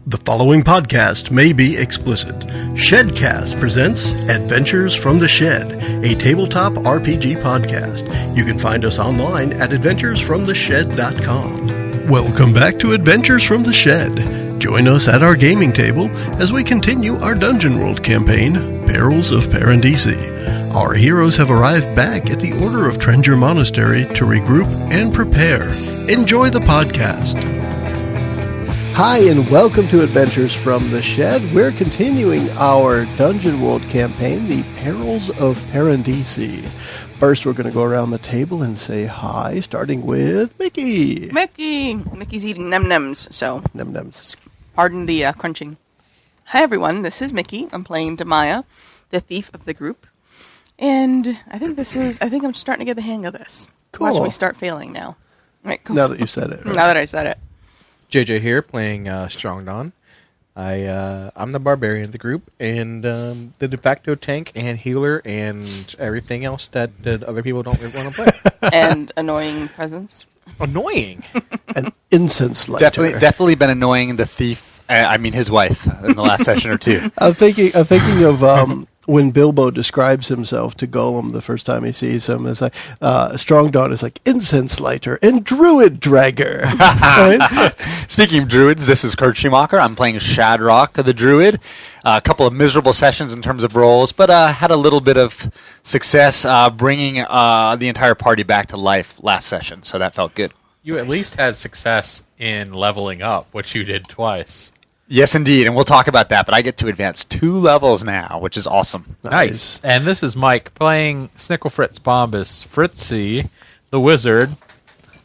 The following podcast may be explicit. Shedcast presents Adventures from the Shed, a tabletop RPG podcast. You can find us online at adventuresfromtheshed.com. Welcome back to Adventures from the Shed. Join us at our gaming table as we continue our Dungeon World campaign, Perils of Parandisi. Our heroes have arrived back at the Order of Trenger monastery to regroup and prepare. Enjoy the podcast. Hi, and welcome to Adventures from the Shed. We're continuing our Dungeon World campaign, the Perils of Parandisi. First, we're going to go around the table and say hi, starting with Mickie. Mickey's eating num-nums, so... Num-nums. Pardon the crunching. Hi, everyone. This is Mickie. I'm playing Demaya, the thief of the group. And I think I'm starting to get the hang of this. Cool. Watch me start failing now. Right, cool. Now that you said it. Right? Now that I said it. JJ here, playing Strong Don. I'm the barbarian of the group, and the de facto tank and healer and everything else that other people don't want to play. And annoying presence. Annoying. An incense lighter. Definitely been annoying the thief. His wife in the last session or two. I'm thinking of when Bilbo describes himself to Gollum the first time he sees him. It's like Strong Dawn is like incense lighter and druid dragger. Right? Speaking of druids, this is Kurt Schumacher. I'm playing Shadrock, the druid. A couple of miserable sessions in terms of roles, but had a little bit of success bringing the entire party back to life last session, so that felt good. You at least had success in leveling up, which you did twice. Yes, indeed, and we'll talk about that, but I get to advance 2 levels now, which is awesome. Nice. And this is Mike playing Snicklefritz Bombus Fritzy, the wizard,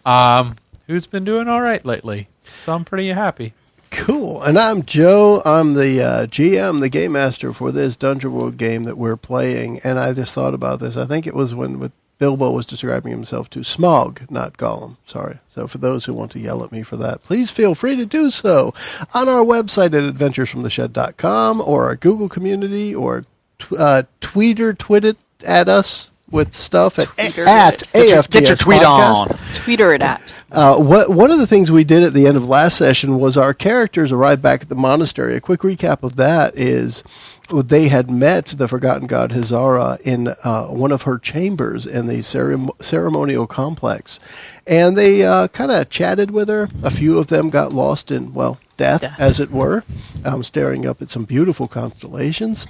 who's been doing all right lately. So I'm pretty happy. Cool. And I'm Joe. I'm the GM, the game master for this Dungeon World game that we're playing. And I just thought about this. I think it was when Bilbo was describing himself to Smaug, not Gollum. Sorry. So for those who want to yell at me for that, please feel free to do so on our website at adventuresfromtheshed.com or our Google community or tweet it at us with stuff at AFTS. Get your tweet podcast. on. Tweeter it at. One of the things we did at the end of last session was our characters arrived back at the monastery. A quick recap of that is they had met the Forgotten God Hazara in one of her chambers in the ceremonial complex. And they kind of chatted with her. A few of them got lost in, death, as it were, staring up at some beautiful constellations.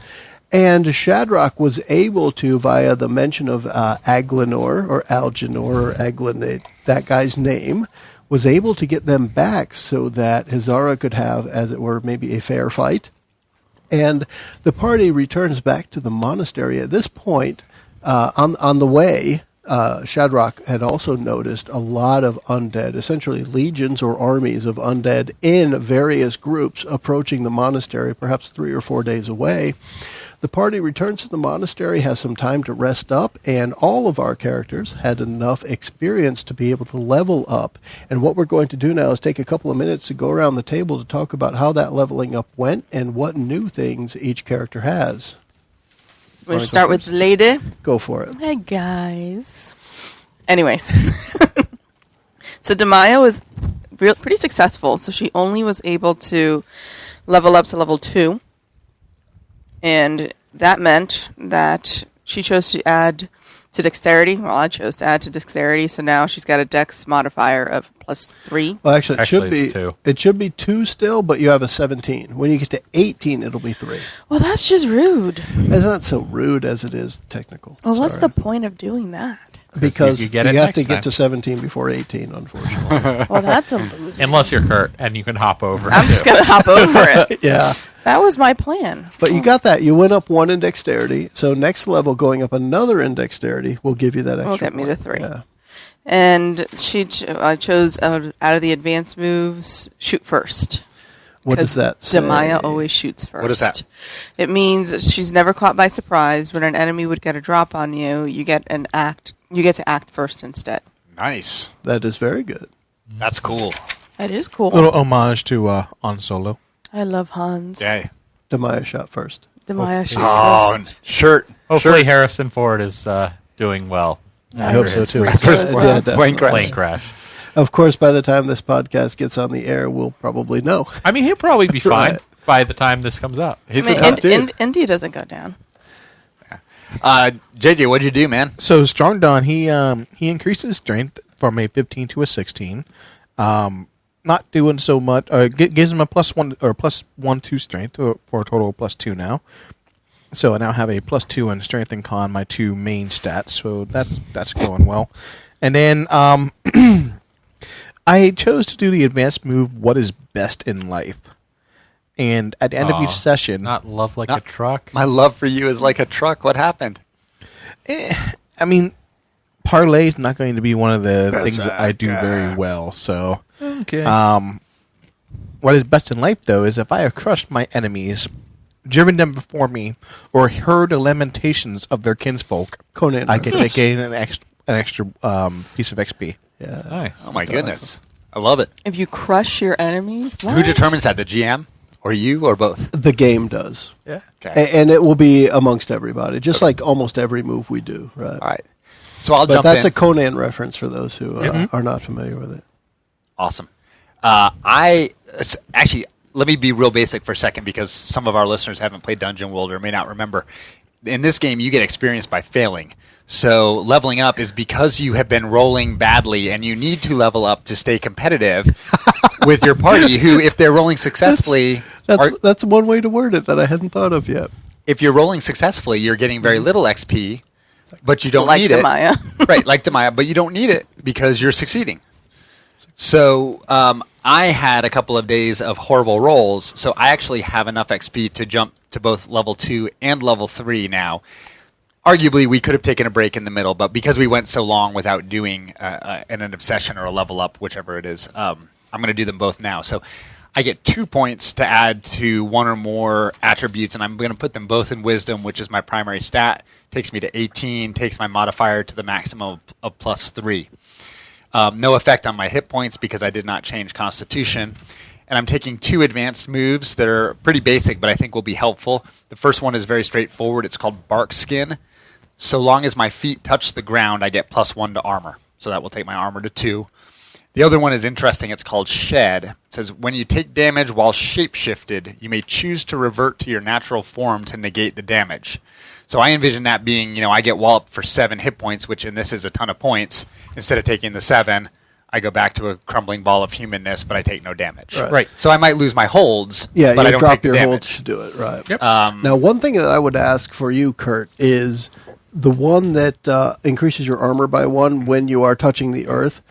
And Shadrock was able to, via the mention of Aglinor or Alginor or Aglinate, that guy's name, was able to get them back so that Hazara could have, as it were, maybe a fair fight. And the party returns back to the monastery. At this point, on the way, Shadrock had also noticed a lot of undead, essentially legions or armies of undead in various groups approaching the monastery, perhaps 3 or 4 days away. The party returns to the monastery, has some time to rest up, and all of our characters had enough experience to be able to level up. And what we're going to do now is take a couple of minutes to go around the table to talk about how that leveling up went and what new things each character has. We'll start with the lady. Go for it. Hey, guys. Anyways. So Demaya was pretty successful, so she only was able to level up to level 2. And that meant that she chose to add to dexterity. Well, I chose to add to dexterity, so now she's got a dex modifier of +3. Well, actually, it's 2. It should be 2 still, but you have a 17. When you get to 18, it'll be 3. Well, that's just rude. It's not so rude as it is technical. Well, what's the point of doing that? Because you have to next get time. to 17 before 18, unfortunately. Well, that's a loser. Unless you're Kurt, and you can hop over. I'm just going to hop over it. Yeah. That was my plan. But you got that. You went up 1 in dexterity. So next level, going up another in dexterity will give you that extra. Will get me to 3. Yeah. And I chose out of the advanced moves, shoot first. What does that say? Demaya always shoots first. What is that? It means that she's never caught by surprise. When an enemy would get a drop on you, you get to act first instead. Nice. That is very good. That's cool. That is cool. Little homage to On Solo. I love Hans. Yay. Demaya shot first. Demaya shoots Oh, first. shirt. Hopefully Harrison Ford is doing well. I hope so, too. Yeah, Plane crash. Plane crash. Of course, by the time this podcast gets on the air, we'll probably know. I mean, he'll probably be fine Right. by the time this comes out. He's I a tough dude. mean, India doesn't go down. JJ, what'd you do, man? So Strong Don, he increased his strength from a 15 to a 16. Not doing so much. Gives him a +1 or +1 to strength for a total of +2 now. So I now have a +2 in strength and con, my two main stats. So that's going well. And then I chose to do the advanced move. What is best in life? And at the end of each session, Not love like a truck. My love for you is like a truck. What happened? I mean, parlay is not going to be one of the things that I do very well. So, Okay. what is best in life, though, is if I have crushed my enemies, driven them before me, or heard the lamentations of their kinsfolk, Conan. I can reference. gain an extra piece of XP. Yeah. Nice. Oh my goodness. I love it. If you crush your enemies, Who what? determines that? The GM? Or you? Or both? The game does. Yeah. Okay. And it will be amongst everybody, just like almost every move we do, right? All right. So I'll But jump that's in. a Conan reference for those who are not familiar with it. Awesome. Actually, let me be real basic for a second because some of our listeners haven't played Dungeon World or may not remember. In this game, you get experience by failing. So leveling up is because you have been rolling badly and you need to level up to stay competitive with your party who, if they're rolling successfully... That's one way to word it that I hadn't thought of yet. If you're rolling successfully, you're getting very little XP, but you don't Like need Demaya. it. Right, like Demaya, but you don't need it because you're succeeding. So I had a couple of days of horrible rolls, so I actually have enough XP to jump to both level 2 and level 3 now. Arguably, we could have taken a break in the middle, but because we went so long without doing an end of session or a level up, whichever it is, I'm going to do them both now. So I get 2 points to add to one or more attributes, and I'm going to put them both in Wisdom, which is my primary stat. Takes me to 18, takes my modifier to the maximum of +3. No effect on my hit points because I did not change Constitution. And I'm taking 2 advanced moves that are pretty basic, but I think will be helpful. The first one is very straightforward. It's called Bark Skin. So long as my feet touch the ground, I get +1 to armor. So that will take my armor to 2. The other one is interesting. It's called Shed. It says, when you take damage while shape-shifted, you may choose to revert to your natural form to negate the damage. So I envision that being, I get walloped for 7 hit points, which in this is a ton of points. Instead of taking the 7, I go back to a crumbling ball of humanness, but I take no damage. Right. So I might lose my holds, Yeah, but I you don't drop take the your damage. holds to do it, right. Yep. Now, one thing that I would ask for you, Kurt, is the one that increases your armor by 1 when you are touching the earth.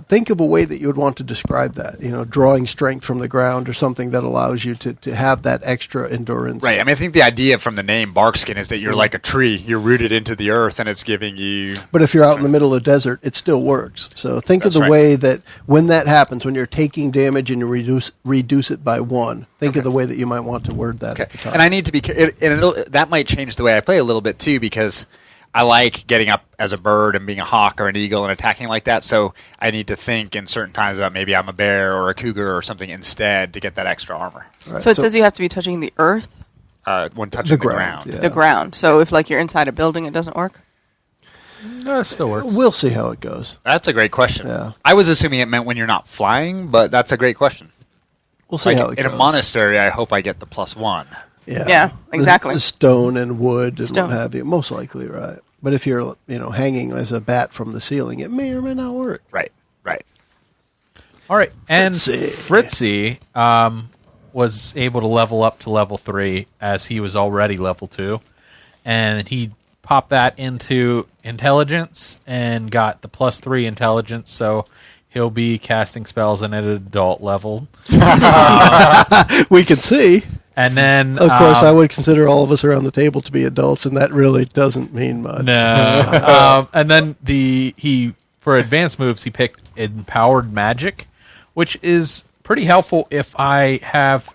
Think of a way that you would want to describe that. Drawing strength from the ground or something that allows you to have that extra endurance. Right. I mean, I think the idea from the name Barkskin is that you're like a tree. You're rooted into the earth, and it's giving you... But if you're out in the middle of the desert, it still works. So think That's of the right. way that when that happens, when you're taking damage and you reduce it by 1, think of the way that you might want to word that at the time. And I need to be... that might change the way I play a little bit, too, because I like getting up as a bird and being a hawk or an eagle and attacking like that. So I need to think in certain times about maybe I'm a bear or a cougar or something instead to get that extra armor. Right, So it says you have to be touching the earth, When touching the ground. yeah. the ground. So if you're inside a building, it doesn't work. No, it still works. We'll see how it goes. That's a great question. Yeah. I was assuming it meant when you're not flying, but that's a great question. We'll see how it in goes. a monastery, I hope I get the +1. Yeah, exactly. The stone and wood and Stone. what have you. Most likely, right. But if you're, hanging as a bat from the ceiling, it may or may not work. Right. All right. And Fritzy. Fritzy was able to level up to level 3 as he was already level 2. And he popped that into intelligence and got the +3 intelligence. So he'll be casting spells at an adult level. We can see. And then, Of course, I would consider all of us around the table to be adults, and that really doesn't mean much. No. And then for advanced moves, he picked Empowered Magic, which is pretty helpful if I have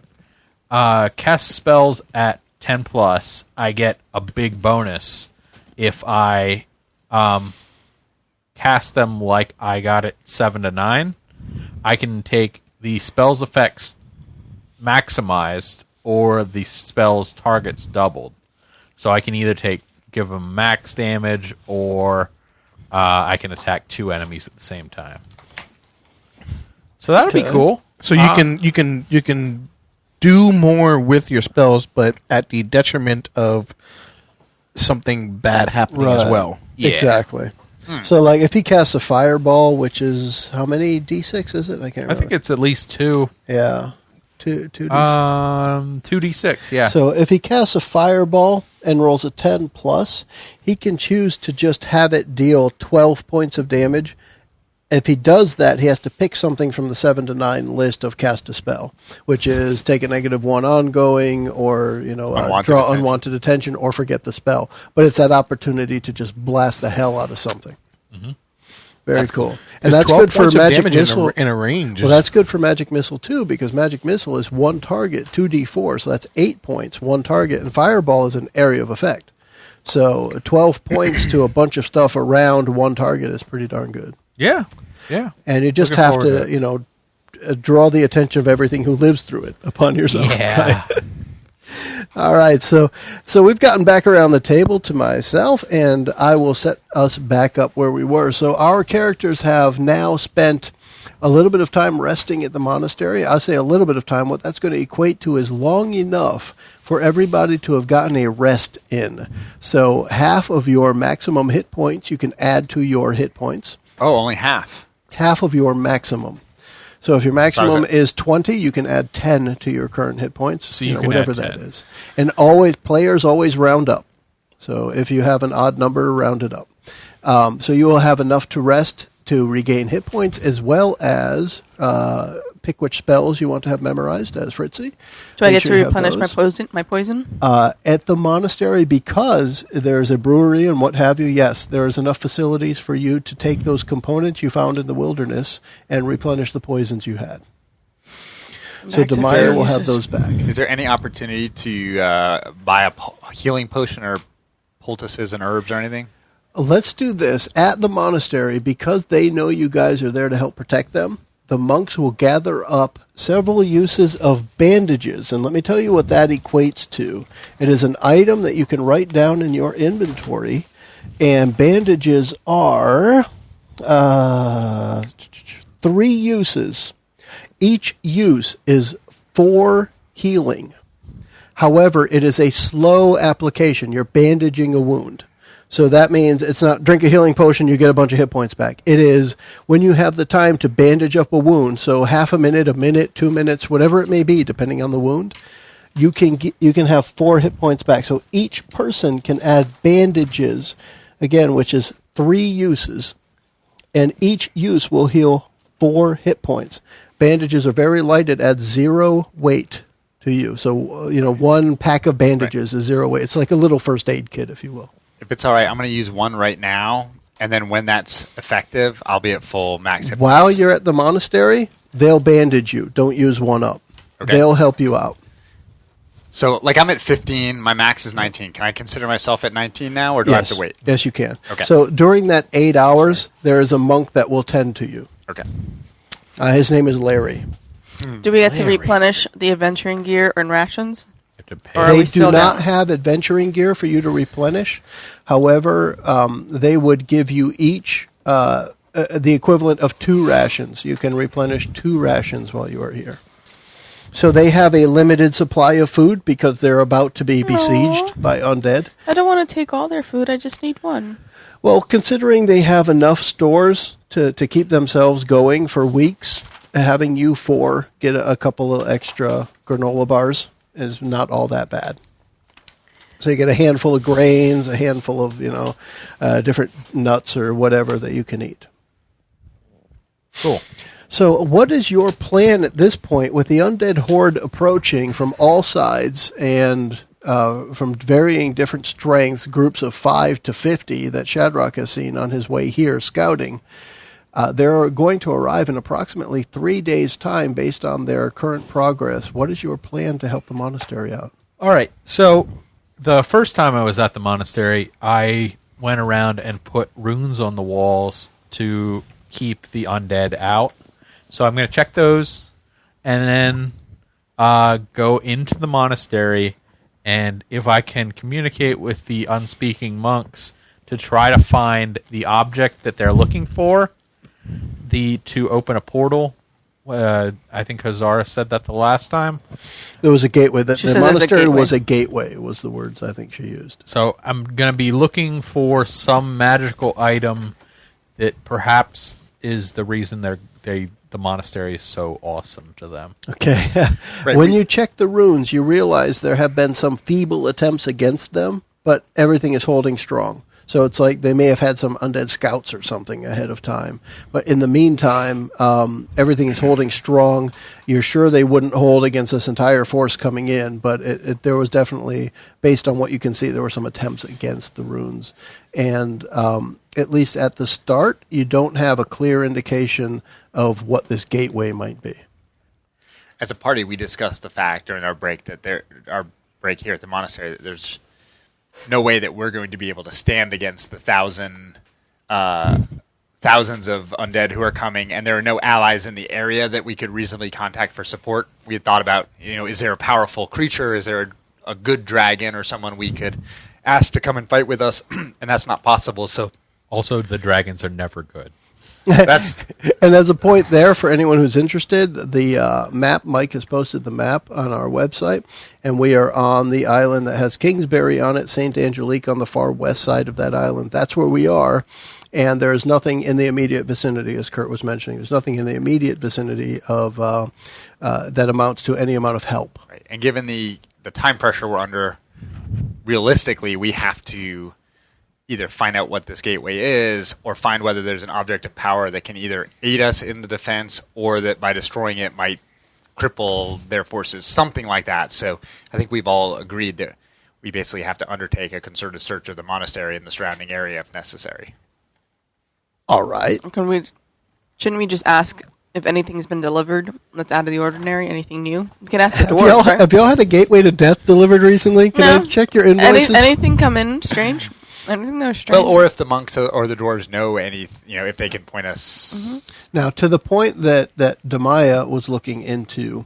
cast spells at 10+. I get a big bonus if I cast them like I got it 7 to 9. I can take the spell's effects maximized or the spell's targets doubled. So I can either give them max damage or I can attack 2 enemies at the same time. So that'll be cool. So you can do more with your spells, but at the detriment of something bad happening as Right. well. Yeah. Exactly. So, like, if he casts a fireball, which is how many d6 is it? I can't remember. I think it's at least 2. yeah, two d6. 2d6, yeah. So, if he casts a fireball and rolls a 10 plus, he can choose to just have it deal 12 points of damage. If he does that, he has to pick something from the 7 to 9 list of cast a spell, which is take a -1 ongoing, or Unwanted draw attention. unwanted attention, or forget the spell. But it's that opportunity to just blast the hell out of something. Very cool. And that's 12 good for points of magic damage in a- missile. in a range. Well, that's good for magic missile too, because magic missile is one target, 2d4, so that's 8 points, one target, and fireball is an area of effect. So 12 points to a bunch of stuff around one target is pretty darn good. Yeah. Yeah. And you just Looking have forward to, draw the attention of everything who lives through it upon yourself. Yeah. All right, so we've gotten back around the table to myself, and I will set us back up where we were. So our characters have now spent a little bit of time resting at the monastery. I say a little bit of time. What that's going to equate to is long enough for everybody to have gotten a rest in. So half of your maximum hit points you can add to your hit points. Oh, only half. Half of your maximum. So if your maximum is 20, you can add 10 to your current hit points. So you can whatever add that 10. is. And players always round up. So if you have an odd number, round it up. So you will have enough to rest to regain hit points, as well as pick which spells you want to have memorized as Fritzy. Do I Make get sure to you have replenish those. my poison? At the monastery, because there's a brewery and what have you, yes, there is enough facilities for you to take those components you found in the wilderness and replenish the poisons you had. So Back to Demaya zero will have uses. those back. Is there any opportunity to buy a healing potion or poultices and herbs or anything? Let's do this. At the monastery, because they know you guys are there to help protect them, the monks will gather up several uses of bandages. And let me tell you what that equates to. It is an item that you can write down in your inventory. And bandages are 3 uses. Each use is 4 healing. However, it is a slow application. You're bandaging a wound. So that means it's not drink a healing potion, you get a bunch of hit points back. It is when you have the time to bandage up a wound, so half a minute, 2 minutes, whatever it may be, depending on the wound, you can have 4 hit points back. So each person can add bandages, again, which is 3 uses, and each use will heal 4 hit points. Bandages are very light. It adds 0 weight to you. So, 1 pack of bandages is 0 weight. It's like a little first aid kit, if you will. If it's all right, I'm going to use one right now, and then when that's effective, I'll be at full max hit While points. you're at the monastery, they'll bandage you. Don't use one up. Okay. They'll help you out. So, I'm at 15. My max is 19. Can I consider myself at 19 now, or do I have to wait? Yes, you can. Okay. So during that 8 hours, there is a monk that will tend to you. Okay. His name is Larry. Do we get to Larry. replenish the adventuring gear and rations? You have to pay. Or are They we do still not down? have adventuring gear for you to replenish. However, they would give you each the equivalent of 2 rations. You can replenish 2 rations while you are here. So they have a limited supply of food because they're about to be besieged by undead. I don't want to take all their food. I just need one. Well, considering they have enough stores to keep themselves going for weeks, having you 4 get a couple of extra granola bars is not all that bad. So you get a handful of grains, a handful of, different nuts or whatever that you can eat. Cool. So what is your plan at this point with the undead horde approaching from all sides and from varying different strengths, groups of 5 to 50 that Shadrach has seen on his way here scouting? They're going to arrive in approximately 3 days' time based on their current progress. What is your plan to help the monastery out? All right. So the first time I was at the monastery, I went around and put runes on the walls to keep the undead out. So I'm going to check those and then go into the monastery, and if I can communicate with the unspeaking monks to try to find the object that they're looking for, to open a portal I think Hazara said that the last time. There was a gateway. The said there's a monastery gateway. was a gateway, was the words I think she used. So I'm going to be looking for some magical item that perhaps is the reason the monastery is so awesome to them. Okay. Right, When you check the runes, you realize there have been some feeble attempts against them, but everything is holding strong. So it's like they may have had some undead scouts or something ahead of time. But in the meantime, everything is holding strong. You're sure they wouldn't hold against this entire force coming in, but there was definitely, based on what you can see, there were some attempts against the runes. And at least at the start, you don't have a clear indication of what this gateway might be. As a party, we discussed the fact during our break our break here at the monastery, that there's no way that we're going to be able to stand against the thousands of undead who are coming, and there are no allies in the area that we could reasonably contact for support. We had thought about, is there a powerful creature? Is there a good dragon or someone we could ask to come and fight with us? And that's not possible. So Also, the dragons are never good. that's And as a point there, for anyone who's interested, the map, Mike has posted the map on our website, and we are on the island that has Kingsbury on it, St. Angelique on the far west side of that island. That's where we are, and there is nothing in the immediate vicinity, as Kurt was mentioning. There's nothing in the immediate vicinity of that amounts to any amount of help. right. And given the time pressure we're under, realistically, we have to either find out what this gateway is or find whether there's an object of power that can either aid us in the defense or that by destroying it might cripple their forces, something like that. So I think we've all agreed that we basically have to undertake a concerted search of the monastery and the surrounding area if necessary. All right. Shouldn't we just ask if anything's been delivered that's out of the ordinary, anything new? We can ask the Have y'all, dwarves, right? have y'all had a gateway to death delivered recently? Can I No. check your invoices? Anything come in strange? Anything that was strange? Well, or if the monks or the dwarves know any, if they can point us. Now, to the point that Demaya was looking into,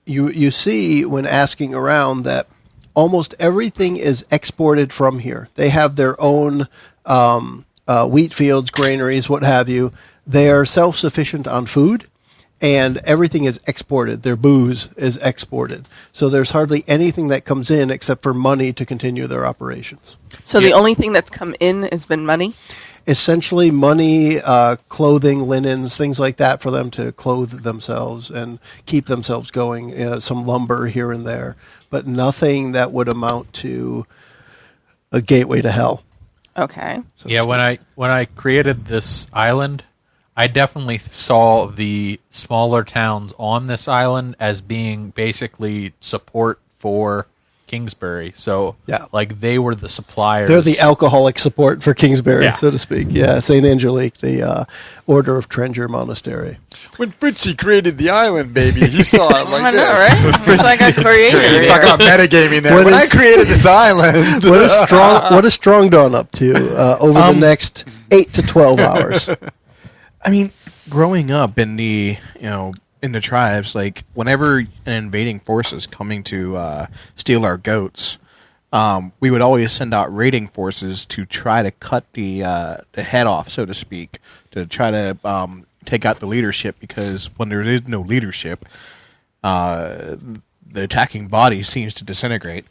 you see when asking around that almost everything is exported from here. They have their own wheat fields, granaries, what have you. They are self-sufficient on food, and everything is exported. Their booze is exported. So there's hardly anything that comes in except for money to continue their operations. So the only thing that's come in has been money? Essentially money, clothing, linens, things like that for them to clothe themselves and keep themselves going, some lumber here and there, but nothing that would amount to a gateway to hell. Okay. so to Yeah, speak. when I created this island, I definitely saw the smaller towns on this island as being basically support for Kingsbury. So, Yeah. like, they were the suppliers. They're the alcoholic support for Kingsbury, Yeah. so to speak. Yeah, St. Angelique, the Order of Trenger monastery. When Fritzy created the island, baby, he saw it like I know, right? It's like a creator. Talk about metagaming there. What When I is- created this island. What is Strong Dawn up to over the next 8 to 12 hours? I mean, growing up in the in the tribes, like whenever an invading force is coming to steal our goats, we would always send out raiding forces to try to cut the head off, so to speak, to try to take out the leadership. Because when there is no leadership, the attacking body seems to disintegrate,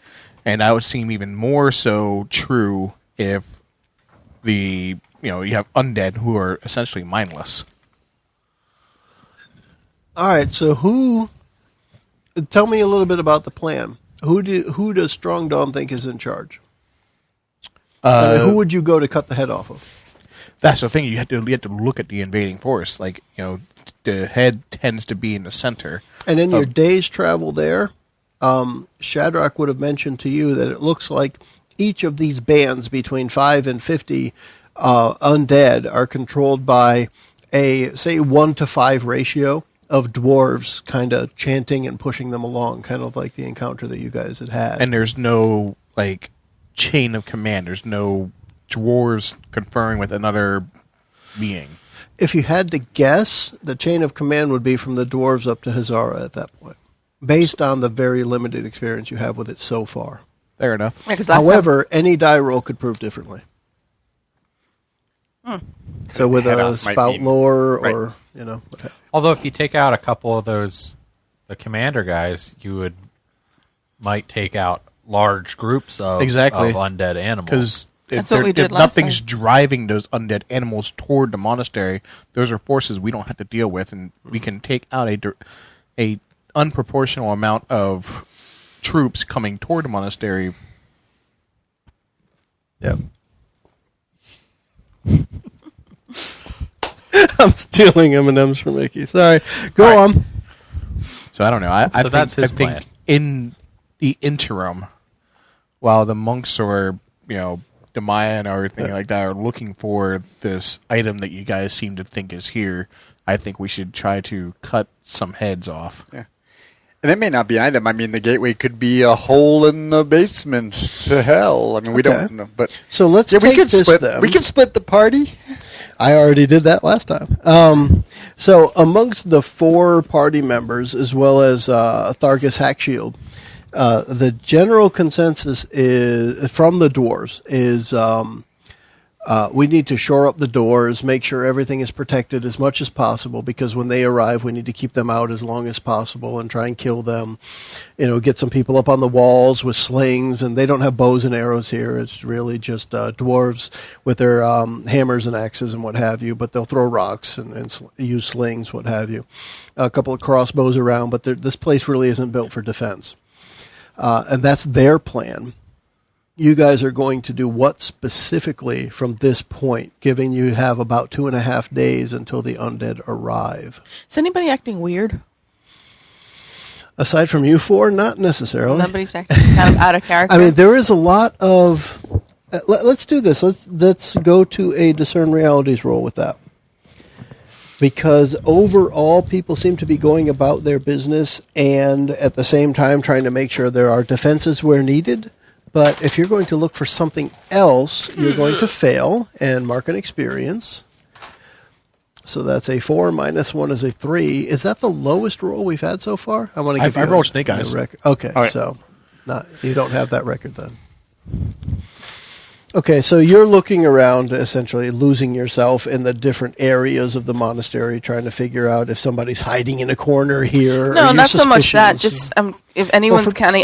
and that would seem even more so true if you have undead who are essentially mindless. All right, so tell me a little bit about the plan. Who does Strong Dawn think is in charge? Who would you go to cut the head off of? That's the thing. You have to look at the invading force. Like, the head tends to be in the center. And in your day's travel there, Shadrach would have mentioned to you that it looks like each of these bands between 5 and 50 undead are controlled by a, say, 1-to-5 ratio of dwarves kind of chanting and pushing them along, kind of like the encounter that you guys had. And there's no, chain of command. There's no dwarves conferring with another being. If you had to guess, the chain of command would be from the dwarves up to Hazara at that point, based on the very limited experience you have with it so far. Fair enough. Yeah, 'cause that's However, any die roll could prove differently. So with Head a off might spout mean- lore right. or what have you. Although if you take out a couple of those, the commander guys, you might take out large groups of Exactly. of undead animals. Because That's what we did if last nothing's time. driving those undead animals toward the monastery, those are forces we don't have to deal with, and we can take out a unproportional amount of troops coming toward the monastery. Yep. I'm stealing M&Ms from Mickie. Sorry. Go on. So I don't know. I think, that's his I think plan. in the interim, while the monks or the Maya and everything like that are looking for this item that you guys seem to think is here, I think we should try to cut some heads off. Yeah. And it may not be an item. I mean, the gateway could be a hole in the basement to hell. I mean, we don't know. But So let's we take could this split. then. We can split the party. I already did that last time. So amongst the 4 party members, as well as Thargus Hackshield, the general consensus is from the dwarves is we need to shore up the doors, make sure everything is protected as much as possible, because when they arrive, we need to keep them out as long as possible and try and kill them. Get some people up on the walls with slings, and they don't have bows and arrows here. It's really just dwarves with their hammers and axes and what have you, but they'll throw rocks and use slings, what have you. A couple of crossbows around, but this place really isn't built for defense. And that's their plan. You guys are going to do what specifically from this point, given you have about 2.5 days until the undead arrive? Is anybody acting weird? Aside from you 4, not necessarily. Nobody's acting kind of out of character. I mean, there is a lot of... let's do this. Let's go to a Discern Realities roll with that. Because overall, people seem to be going about their business and at the same time trying to make sure there are defenses where needed. But if you're going to look for something else, you're going to fail and mark an experience. So that's a 4 minus 1 is a 3. Is that the lowest roll we've had so far? I want to give you I've rolled Snake Eyes. record. Okay, All right. so you don't have that record then. Okay, so you're looking around, essentially losing yourself in the different areas of the monastery, trying to figure out if somebody's hiding in a corner here. no, or you're not so much that. suspicious. Just if anyone's for- kind of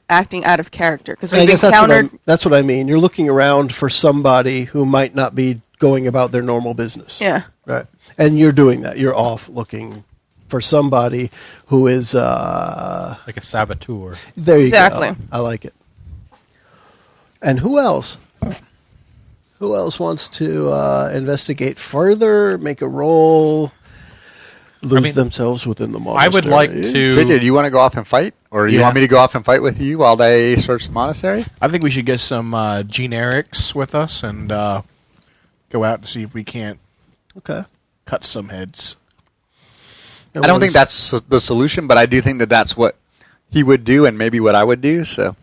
acting out of character, because I we've guess encountered. that's what I mean. You're looking around for somebody who might not be going about their normal business. Yeah. Right. And you're doing that. You're off looking for somebody who is... Like a saboteur. there you Exactly. go. I like it. And who else? Who else wants to investigate further, make a roll, lose themselves within the monastery? I would like to. JJ, do you want to go off and fight? Or do you Yeah. want me to go off and fight with you while they search the monastery? I think we should get some generics with us and go out to see if we can't Okay. cut some heads. And I don't what think is- that's the solution, but I do think that that's what he would do and maybe what I would do. So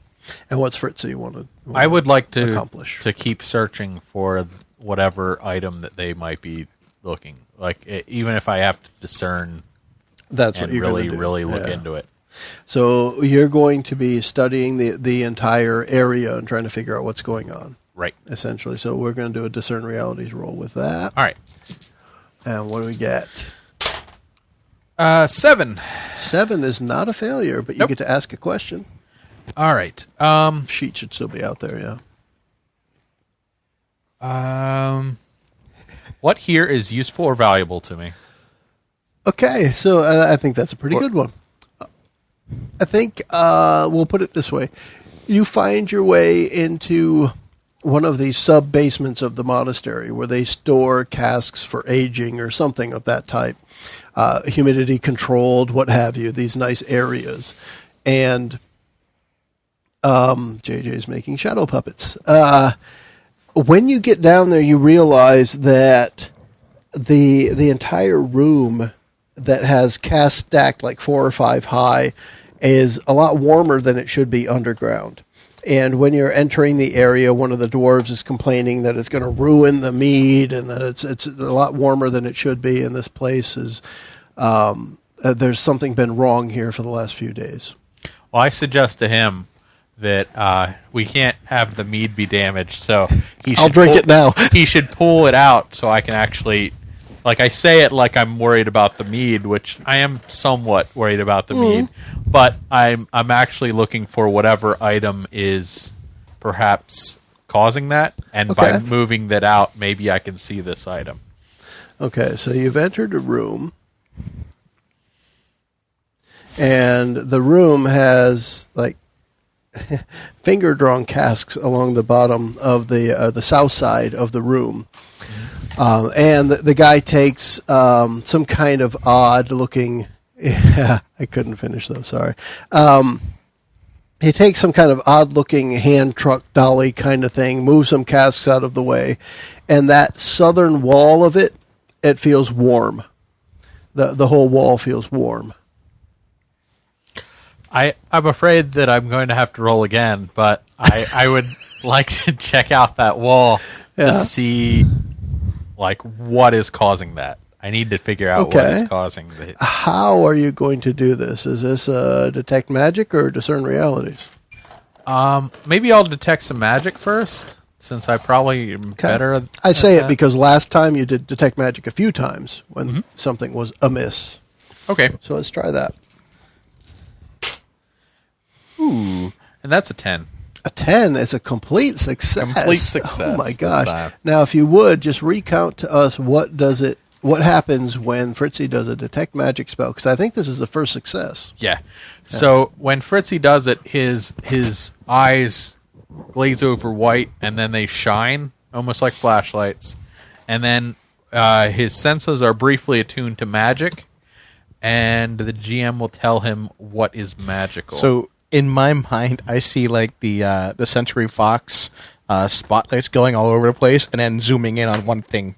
And what's Fritz you want to I would like to accomplish? to keep searching for whatever item that they might be looking. Like even if I have to discern That's what and you're really going to do. really look Yeah. into it. So you're going to be studying the entire area and trying to figure out what's going on, Right. essentially. So we're going to do a Discern Realities roll with that. All right. And what do we get? 7. 7 is not a failure, but you Nope. get to ask a question. All right. Sheet should still be out there, yeah. What here is useful or valuable to me? Okay, so I think that's a pretty good one. I think we'll put it this way. You find your way into one of these sub-basements of the monastery where they store casks for aging or something of that type. Humidity controlled, what have you, these nice areas. And JJ's making shadow puppets. When you get down there, you realize that the entire room that has casks stacked like 4 or 5 high is a lot warmer than it should be underground. And when you're entering the area, one of the dwarves is complaining that it's going to ruin the mead and that it's a lot warmer than it should be. And this place is there's something been wrong here for the last few days. Well, I suggest to him that we can't have the mead be damaged, so he should I'll drink pull- it now. He should pull it out so I can actually Like, I say it like I'm worried about the mead, which I am somewhat worried about the mead, but I'm actually looking for whatever item is perhaps causing that, and by moving that out, maybe I can see this item. Okay, so you've entered a room, and the room has like finger-drawn casks along the bottom of the south side of the room. And the guy takes some kind of odd-looking... Yeah, I couldn't finish those, sorry. He takes some kind of odd-looking hand truck dolly kind of thing, moves some casks out of the way, and that southern wall of it feels warm. The whole wall feels warm. I'm afraid that I'm going to have to roll again, but I would like to check out that wall to see... like, what is causing that? I need to figure out what is causing the... How are you going to do this? Is this detect magic or discern realities? Maybe I'll detect some magic first, since I probably am better at I say that. it because last time you did detect magic a few times when something was amiss. Okay. So let's try that. Ooh. And that's a 10. A 10 is a complete success. Complete success Oh my this gosh. time. Now, if you would, just recount to us what happens when Fritzy does a detect magic spell, because I think this is the first success. Yeah. So when Fritzy does it, his eyes glaze over white, and then they shine, almost like flashlights. And then his senses are briefly attuned to magic, and the GM will tell him what is magical. So in my mind, I see like the Century Fox spotlights going all over the place, and then zooming in on one thing.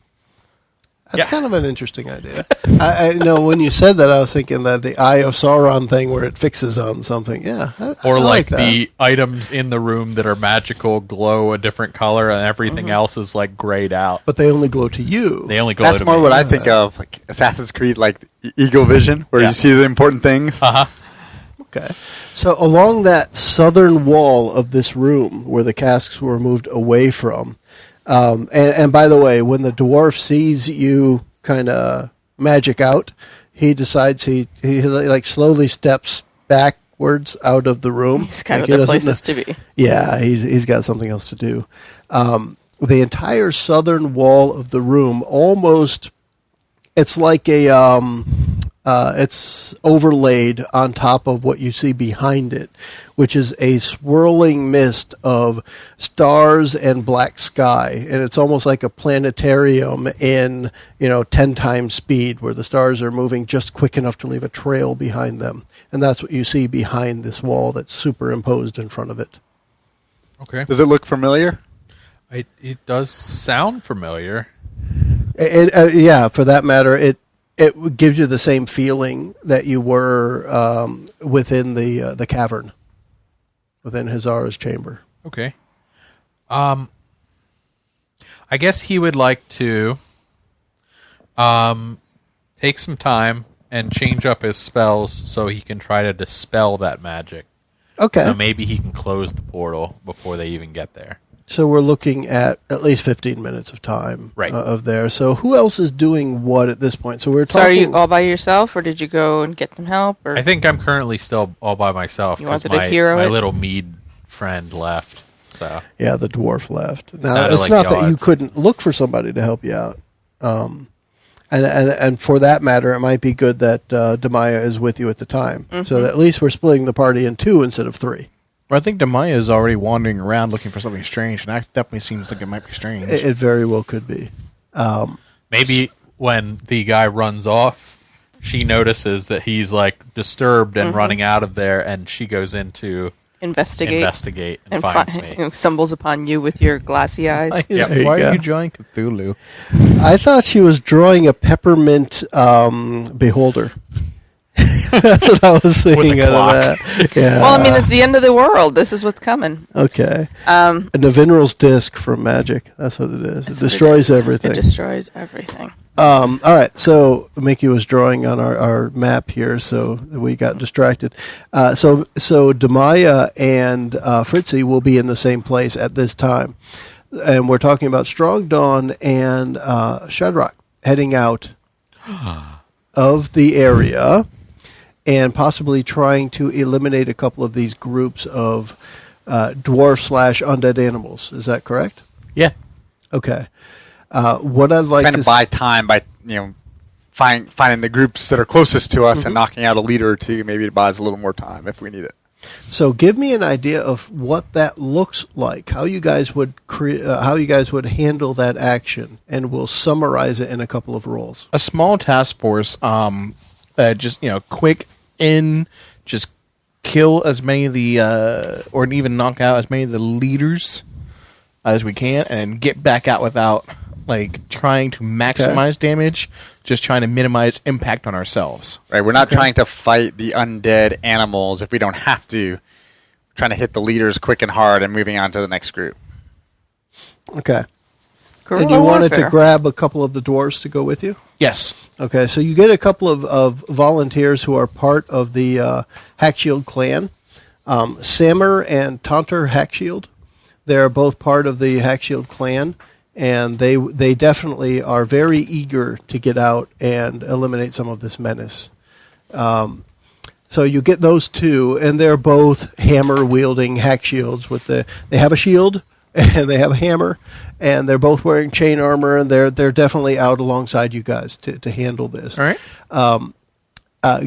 That's kind of an interesting idea. I know when you said that, I was thinking that the Eye of Sauron thing where it fixes on something. Yeah. Or I like that. the items in the room that are magical glow a different color, and everything else is like grayed out. But they only glow to you. They only glow That's to more me. what I think of, like Assassin's Creed, like Eagle Vision, where Yeah. you see the important things. Okay. So along that southern wall of this room where the casks were moved away from, and by the way, when the dwarf sees you kind of magic out, he decides he like slowly steps backwards out of the room. He's kind Like of he the doesn't places to be. Yeah, he's got something else to do. The entire southern wall of the room almost, it's like it's overlaid on top of what you see behind it, which is a swirling mist of stars and black sky. And it's almost like a planetarium in, 10 times speed, where the stars are moving just quick enough to leave a trail behind them. And that's what you see behind this wall that's superimposed in front of it. Okay. Does it look familiar? It does sound familiar. Yeah, for that matter, it gives you the same feeling that you were within the cavern, within Hazara's chamber. Okay. I guess he would like to take some time and change up his spells so he can try to dispel that magic. Okay. So maybe he can close the portal before they even get there. So we're looking at least 15 minutes of time Right. Of there. So who else is doing what at this point? So we're So talking. are you all by yourself, or did you go and get some help? Or I think I'm currently still all by myself You because wanted to hero my it? little mead friend left. So Yeah, the dwarf left. Now Sounded it's like not that you odds. couldn't look for somebody to help you out. And for that matter, it might be good that Demaya is with you at the time, so that at least we're splitting the party in 2 instead of 3. Well, I think Demaya is already wandering around looking for something strange, and that definitely seems like it might be strange. It very well could be. maybe when the guy runs off, she notices that he's like disturbed and running out of there, and she goes in to investigate and finds me. Stumbles upon you with your glassy eyes. Yep. There you Why go. are you drawing Cthulhu? I thought she was drawing a peppermint beholder. That's what I was thinking a out clock. of that. Yeah. Well, I mean, it's the end of the world. This is what's coming. Okay. A Navinral's disc from Magic. That's what it is. It destroys everything. It destroys everything. All right. So Mickie was drawing on our map here, so we got distracted. So Demaya and Fritzy will be in the same place at this time. And we're talking about Strong Dawn and Shadrach. heading out of the area and possibly trying to eliminate a couple of these groups of dwarf/undead animals. Is that correct? Yeah. Okay. What I'd like Trying to to buy time by finding the groups that are closest to us and knocking out a leader or two. Maybe it buys a little more time if we need it. So give me an idea of what that looks like, how you guys would handle that action, and we'll summarize it in a couple of roles. A small task force, just quick in, just kill as many of the, or even knock out as many of the leaders as we can, and get back out without trying to maximize damage, just trying to minimize impact on ourselves. Right, we're not trying to fight the undead animals if we don't have to. We're trying to hit the leaders quick and hard and moving on to the next group. Okay. Guerrilla And you wanted to warfare. grab a couple of the dwarves to go with you? Yes. Okay, so you get a couple of volunteers who are part of the Hackshield clan. Sammer and Taunter Hackshield. They're both part of the Hackshield clan. And they definitely are very eager to get out and eliminate some of this menace. So you get those two, and they're both hammer-wielding hack shields. They have a shield and they have a hammer, and they're both wearing chain armor, and they're definitely out alongside you guys to handle this. All right.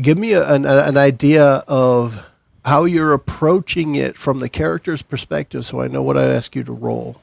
Give me an idea of how you're approaching it from the character's perspective, so I know what I'd ask you to roll.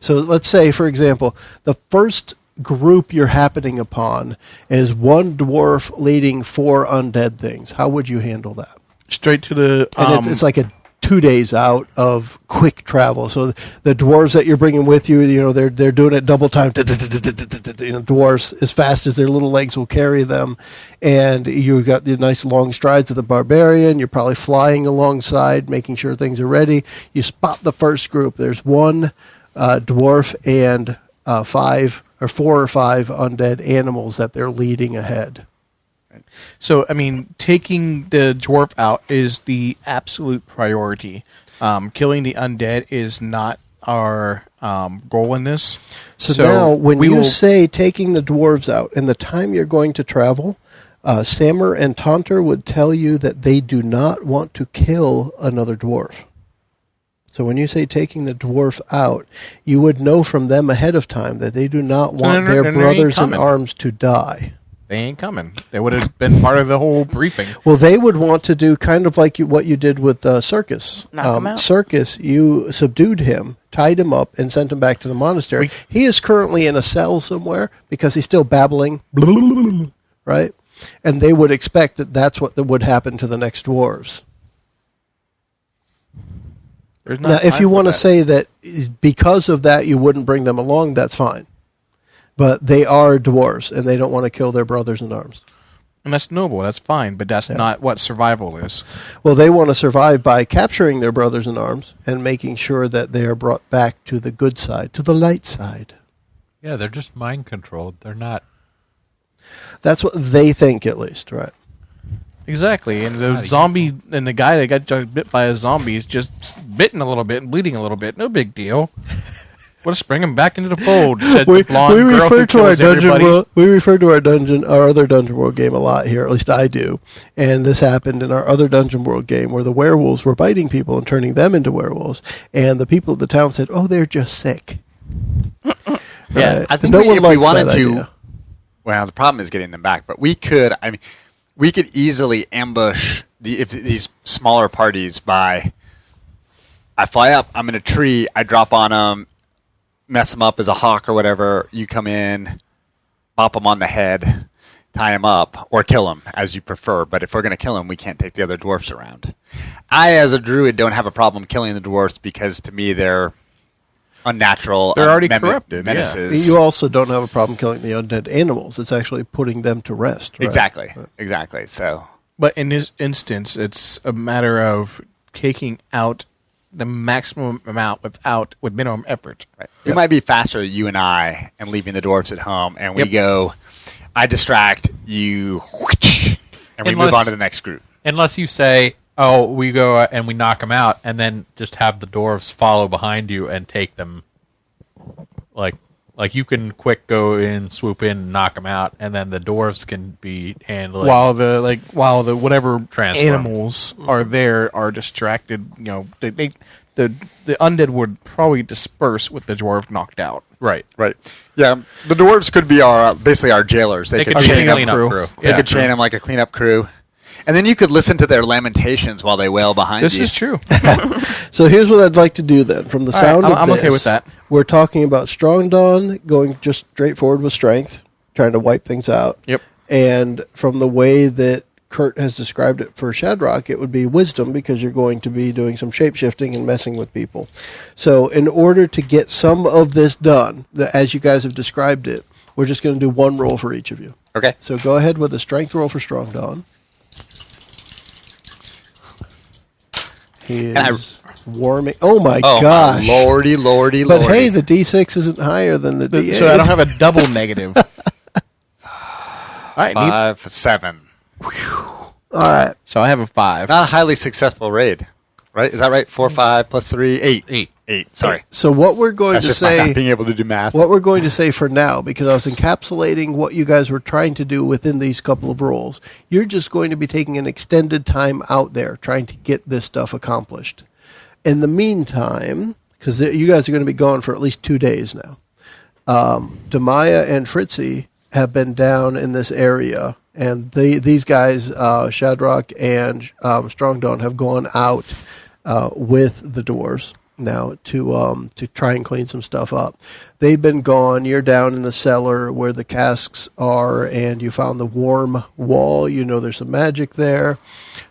So let's say, for example, the first group you're happening upon is one dwarf leading 4 undead things. How would you handle that? Straight to the... And it's like a 2 days out of quick travel. So the dwarves that you're bringing with you, they're doing it double time. Dwarves, as fast as their little legs will carry them. And you've got the nice long strides of the barbarian. You're probably flying alongside, making sure things are ready. You spot the first group. There's one dwarf and 4 or 5 undead animals that they're leading ahead. So, taking the dwarf out is the absolute priority. Killing the undead is not our goal in this. So now, when you say taking the dwarves out and the time you're going to travel, Sammer and Taunter would tell you that they do not want to kill another dwarf. So when you say taking the dwarf out, you would know from them ahead of time that they do not want their brothers in arms to die. They ain't coming. They would have been part of the whole briefing. Well, they would want to do kind of like what you did with Circus. Knock him out. Circus, you subdued him, tied him up, and sent him back to the monastery. He is currently in a cell somewhere because he's still babbling, right? And they would expect that that's what would happen to the next dwarves. Now, if you want to say that because of that you wouldn't bring them along, that's fine. But they are dwarves, and they don't want to kill their brothers in arms. And that's noble, that's fine, but that's not what survival is. Well, they want to survive by capturing their brothers in arms and making sure that they are brought back to the good side, to the light side. Yeah, they're just mind controlled. They're not. That's what they think, at least, right? Exactly, and the zombie and the guy that got bit by a zombie is just bitten a little bit and bleeding a little bit. No big deal. We'll just bring him back into the fold. Said the blonde girl who kills everybody. We refer to our other Dungeon World game a lot here. At least I do. And this happened in our other Dungeon World game where the werewolves were biting people and turning them into werewolves. And the people of the town said, "Oh, they're just sick." Yeah, I think if we wanted to. Well, the problem is getting them back, but we could. We could easily ambush these smaller parties by. I fly up. I'm in a tree. I drop on them, mess them up as a hawk or whatever. You come in, bop them on the head, tie them up, or kill them as you prefer. But if we're going to kill them, we can't take the other dwarfs around. I, as a druid, don't have a problem killing the dwarfs because to me they're unnatural. They're already corrupted. Menaces. You also don't have a problem killing the undead animals. It's actually putting them to rest. Right? Exactly. Right. Exactly. So. But in this instance, it's a matter of taking out the maximum amount with minimum effort. Right. It might be faster, you and I, and leaving the dwarves at home, and we go, I distract, you, and we move on to the next group. Unless you say, oh, we go and we knock them out, and then just have the dwarves follow behind you and take them, Like you can quick go in, swoop in, and knock them out, and then the dwarves can be handling while the whatever Transform. animals are there are distracted. The undead would probably disperse with the dwarf knocked out. Right. Right. Yeah. The dwarves could be basically our jailers. They could be chain a cleanup crew. crew. They Yeah. could chain them like a cleanup crew. And then you could listen to their lamentations while they wail behind This you. is true. So here's what I'd like to do then. From the All right, sound of I'm this, okay with that. We're talking about Strong Dawn going just straight forward with strength, trying to wipe things out. Yep. And from the way that Kurt has described it for Shadrock, it would be wisdom because you're going to be doing some shape-shifting and messing with people. So in order to get some of this done, as you guys have described it, we're just going to do one roll for each of you. Okay. So go ahead with a strength roll for Strong Dawn. He is warming. Oh my gosh! Lordy. But hey, the D6 isn't higher than the D8. So I don't have a double negative. All right. 5, 7. All right. So I have a 5. Not a highly successful raid, right? Is that right? 4, 5 plus 3, 8. 8. Sorry. So what we're going That's to just my say, not being able to do math. what we're going to say for now, because I was encapsulating what you guys were trying to do within these couple of rolls. You're just going to be taking an extended time out there trying to get this stuff accomplished. In the meantime, because you guys are going to be gone for at least 2 days now, Demaya and Fritzy have been down in this area, and these guys, Shadrock and Strong Dawn, have gone out with the dwarves now to try and clean some stuff up. They've been gone. You're down in the cellar where the casks are, and you found the warm wall. You know there's some magic there.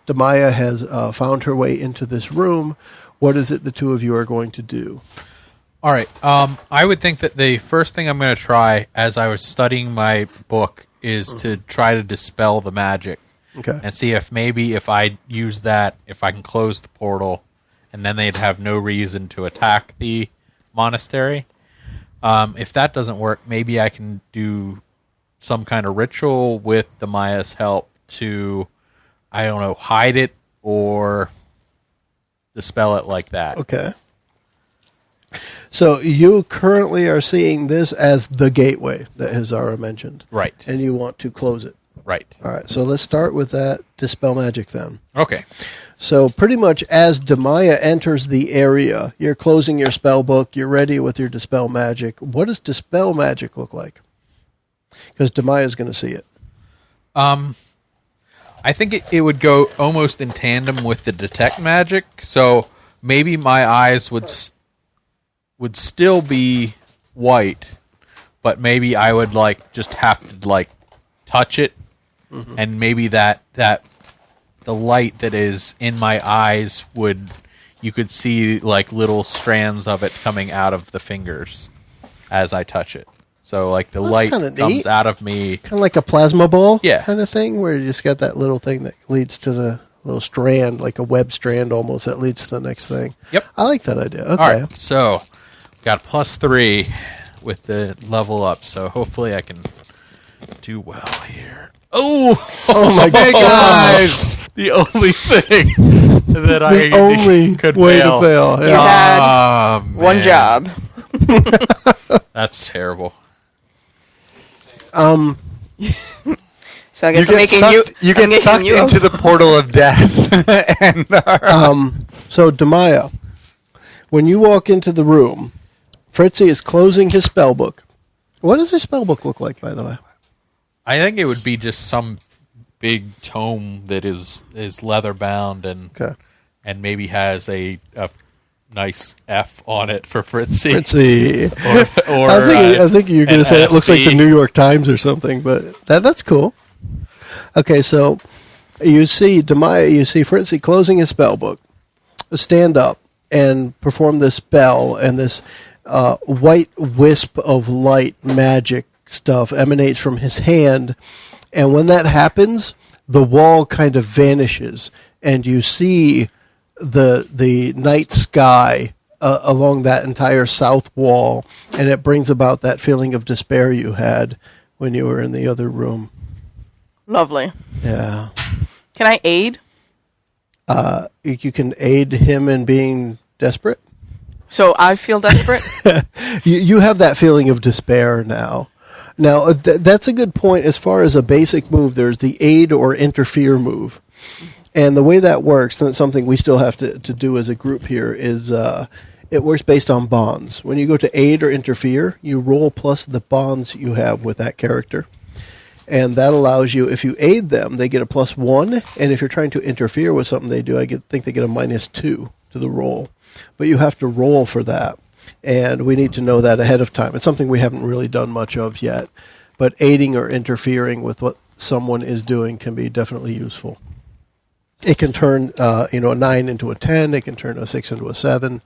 Demaya has found her way into this room. What is it the two of you are going to do? All right. I would think that the first thing I'm going to try, as I was studying my book, is to try to dispel the magic. Okay. And see if maybe if I use that, if I can close the portal, and then they'd have no reason to attack the monastery. If that doesn't work, maybe I can do some kind of ritual with the Maya's help to, I don't know, hide it or dispel it like that. Okay. So you currently are seeing this as the gateway that Hazara mentioned. Right. And you want to close it. Right. All right. So let's start with that dispel magic then. Okay. So pretty much as Demaya enters the area, you're closing your spell book, you're ready with your dispel magic. What does dispel magic look like? Because Demaya is going to see it. I think it would go almost in tandem with the detect magic. So maybe my eyes would still be white, but maybe I would just have to touch it, and maybe that the light that is in my eyes you could see little strands of it coming out of the fingers as I touch it. So the light kinda comes neat. out of me. Kind of like a plasma ball Yeah. kind of thing, where you just got that little thing that leads to the little strand, like a web strand almost, that leads to the next thing. Yep. I like that idea. Okay. All right, so got +3 with the level up, so hopefully I can do well here. Oh my hey God. guys! The only thing that The only could way fail. to fail. You Yeah. had one man. job. That's terrible. So I guess I'm making you. You I'm get making sucked you- into the portal of death. And So, Demaya, when you walk into the room, Fritzy is closing his spell book. What does his spell book look like, by the way? I think it would be just some big tome that is leather bound Okay. and maybe has a nice F on it for Fritzy. Fritzy. Or I think you're going to an say it looks like the SB. New York Times or something, but that's cool. Okay, so you see Demaya, you see Fritzy closing his spell book, stand up and perform this spell, and this white wisp of light magic stuff emanates from his hand, and when that happens, the wall kind of vanishes, and you see the night sky along that entire south wall, and it brings about that feeling of despair you had when you were in the other room. Lovely. Yeah. Can I aid? You can aid him in being desperate. So I feel desperate. You have that feeling of despair now. Now, that's a good point. As far as a basic move, there's the aid or interfere move. And the way that works, and it's something we still have to do as a group here, is it works based on bonds. When you go to aid or interfere, you roll plus the bonds you have with that character. And that allows you, if you aid them, they get a +1. And if you're trying to interfere with something they do, think they get a -2 to the roll. But you have to roll for that. And we need to know that ahead of time. It's something we haven't really done much of yet. But aiding or interfering with what someone is doing can be definitely useful. It can turn a 9 into a 10. It can turn a 6 into a 7.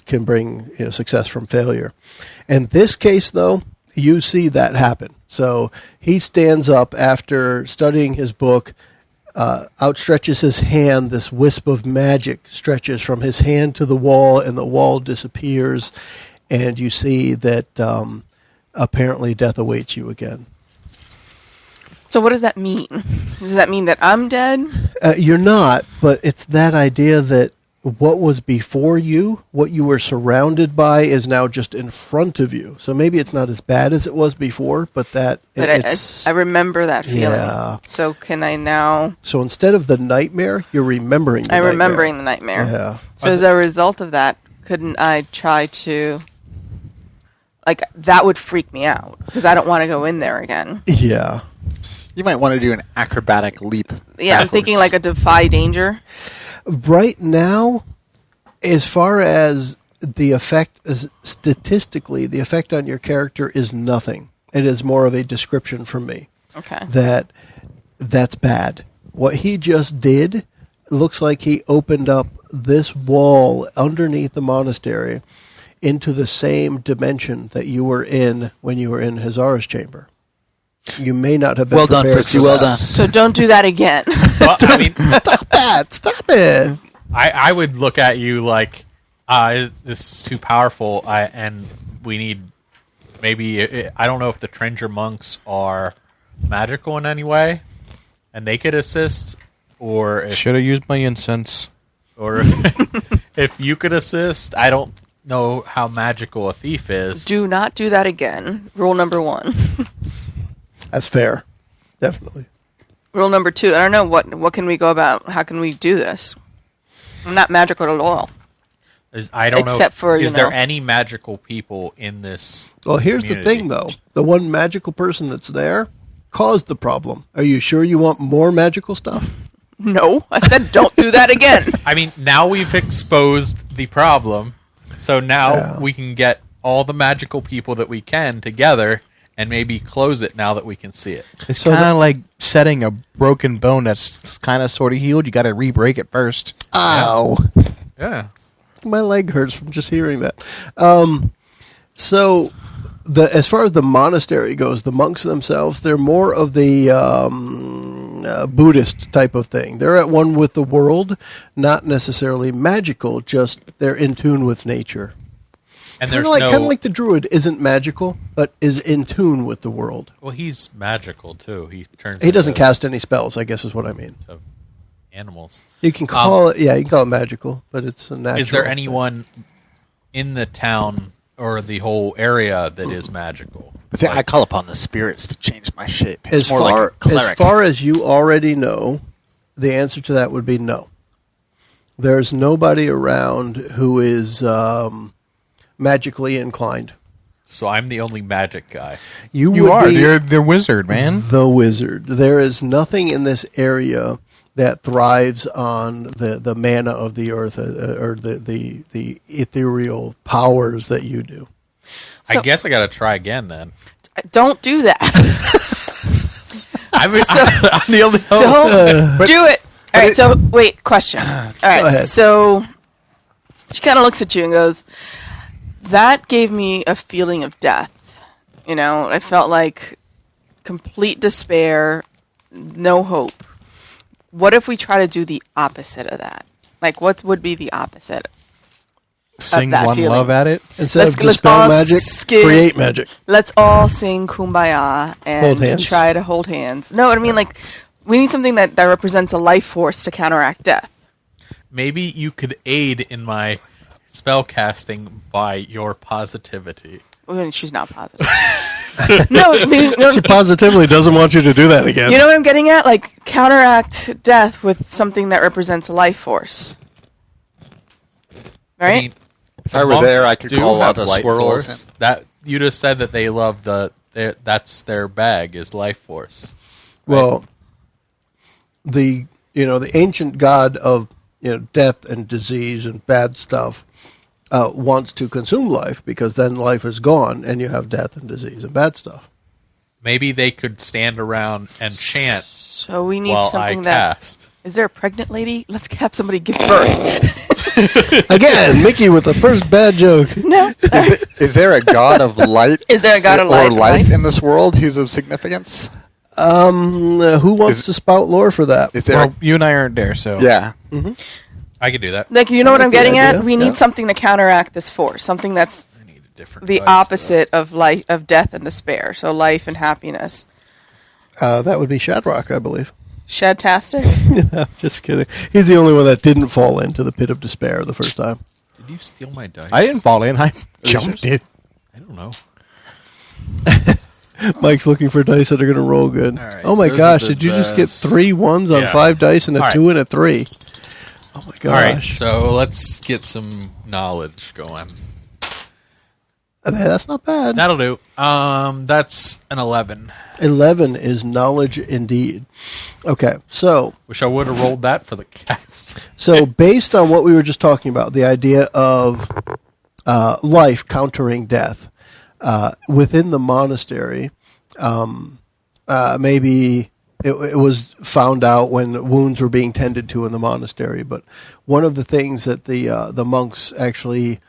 Can bring success from failure. In this case, though, you see that happen. So he stands up after studying his book, outstretches his hand. This wisp of magic stretches from his hand to the wall, and the wall disappears. And you see that apparently death awaits you again. So what does that mean? Does that mean that I'm dead? You're not, but it's that idea that what was before you, what you were surrounded by, is now just in front of you. So maybe it's not as bad as it was before, but I remember that feeling. Yeah. So can I now... So instead of the nightmare, you're remembering the nightmare. I'm remembering the nightmare. Yeah. So as a result of that, couldn't I try to... that would freak me out, because I don't want to go in there again. Yeah. You might want to do an acrobatic leap. Yeah, I'm thinking like a defy danger. Right now, as far as the effect, statistically, the effect on your character is nothing. It is more of a description from me. Okay. That's bad. What he just did looks like he opened up this wall underneath the monastery into the same dimension that you were in when you were in Hazara's chamber. You may not have been well done, prepared Fritzy. for Well that. done. So don't do that again. Well, I mean, Stop that! Stop it! I would look at you like, this is too powerful, and we need maybe, I don't know if the Trenger monks are magical in any way, and they could assist, or if, Should have used my incense. or if you could assist. I don't know how magical a thief is. Do not do that again. Rule number 1. That's fair. Definitely. Rule number 2. I don't know what can we go about. How can we do this? I'm not magical at all. I don't Except know. for, is there any magical people in this? Well, here's the community? thing, though. The one magical person that's there caused the problem. Are you sure you want more magical stuff? No, I said don't do that again. I mean, now we've exposed the problem, so now we can get all the magical people that we can together and maybe close it now that we can see it. It's kind of like setting a broken bone that's kind of sort of healed. You got to re-break it first. Ow. Yeah. My leg hurts from just hearing that. So, as far as the monastery goes, the monks themselves, they're more of the Buddhist type of thing. They're at one with the world, not necessarily magical, just they're in tune with nature. And Kind there's of like the druid isn't magical, but is in tune with the world. Well, he's magical too. He doesn't cast any spells, I guess is what I mean. animals. You can call it, you can call it magical, but it's a natural. Is there thing. anyone in the town or the whole area that is magical? But see, I call upon the spirits to change my shape. It's As more like a cleric. far as you already know, the answer to that would be no. There's nobody around who is magically inclined. So I'm the only magic guy. You You would are. be You're the wizard, man. the wizard. There is nothing in this area that thrives on the mana of the earth or the ethereal powers that you do. I So- guess I got to try again then. Don't do that. I'm the only. Don't do it. All right. So wait. Question. All right. ahead. So she kind of looks at you and goes, "That gave me a feeling of death. I felt like complete despair, no hope. What if we try to do the opposite of that? Like, what would be the opposite? Sing that one feeling. love at it. Instead of Let's dispel all magic, create magic. Let's all sing Kumbaya Hold and hands. try to hold hands. No, I mean, like, we need something that represents a life force to counteract death. Maybe you could aid in my spell casting by your positivity. Well, she's not positive. No, I mean, She positively doesn't want you to do that again. you know what I'm getting at? Like, counteract death with something that represents a life force. Right? I mean, If I were there, I could do call have out a light squirrels. force. That you just said that they love that's their bag is life force. Well, the ancient god of death and disease and bad stuff wants to consume life, because then life is gone and you have death and disease and bad stuff. Maybe they could stand around and chant So we need while I something that... cast. Is there a pregnant lady? Let's have somebody give birth. Again, Mickie with the first bad joke. No. Is there a god of light? Is there a god of light? or life in this world who's of significance? Who wants to spout lore for that? Is there? Well, you and I aren't there, so Yeah. I could do that. Like, you know what I'm Good getting idea. at? We Yeah. need something to counteract this force. Something that's I need a different the dice, opposite of life, of death and despair. So life and happiness. That would be Shadrock, I believe. Shadtastic? No, just kidding. He's the only one that didn't fall into the pit of despair the first time. though. Did you steal my dice? I didn't fall in. I jumped in. I don't know. Mike's looking for dice that are going to roll good. All right, Oh my those are gosh, the did you just get best. 3 1s on Yeah. 5 dice and a All right. 2 and a 3? Oh my gosh. All right, so let's get some knowledge going. That's not bad. That'll do. That's an 11. 11 is knowledge indeed. Okay, so Wish I would have rolled that for the cast. based on what we were just talking about, the idea of life countering death within the monastery, maybe it was found out when wounds were being tended to in the monastery. But one of the things that the monks actually